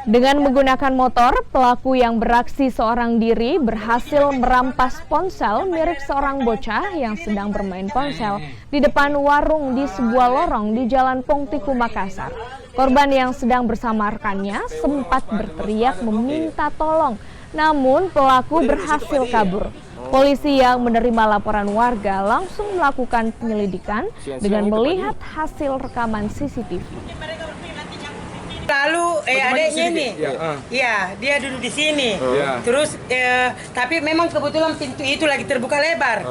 Dengan menggunakan motor, pelaku yang beraksi seorang diri berhasil merampas ponsel milik seorang bocah yang sedang bermain ponsel di depan warung di sebuah lorong di Jalan Pongtiku, Makassar. Korban yang sedang bersama rekannya sempat berteriak meminta tolong, namun pelaku berhasil kabur. Polisi yang menerima laporan warga langsung melakukan penyelidikan dengan melihat hasil rekaman CCTV. Lalu adiknya ini, ya dia duduk di sini. Terus tapi memang kebetulan pintu itu lagi terbuka lebar.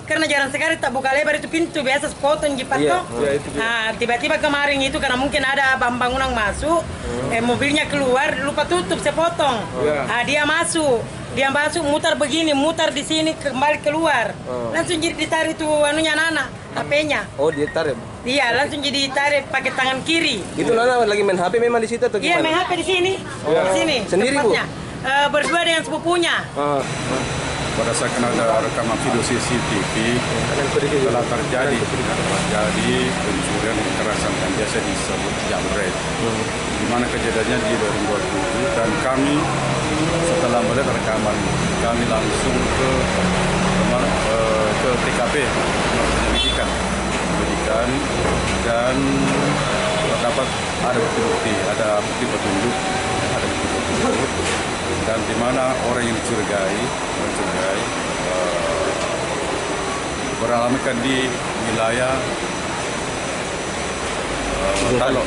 Karena jarang sekali tak buka lebar itu pintu, biasa sepotong jipat toh. Nah, tiba-tiba kemarin itu karena mungkin ada bangunan masuk, mobilnya keluar lupa tutup sepotong. Nah, dia masuk mutar begini, mutar di sini kembali keluar. Langsung jadi ditarik tuh anunya Nana, HP-nya. Oh, ditarik. Iya, langsung jadi ditarik pakai tangan kiri. Itu Nana lagi main HP memang di situ atau gimana? Iya, main HP di sini. Di sini. Sendiri, Bu? Berdua dengan sepupunya. Berdasarkan ada rekaman video CCTV telah terjadi pencurian kekerasan yang biasa disebut jambret, di mana kejadiannya di 2027 dan kami setelah melihat rekaman kami langsung ke TKP penyelidikan dan terdapat ada bukti petunjuk dan di mana orang yang dicurigai beralamatkan di wilayah Talo.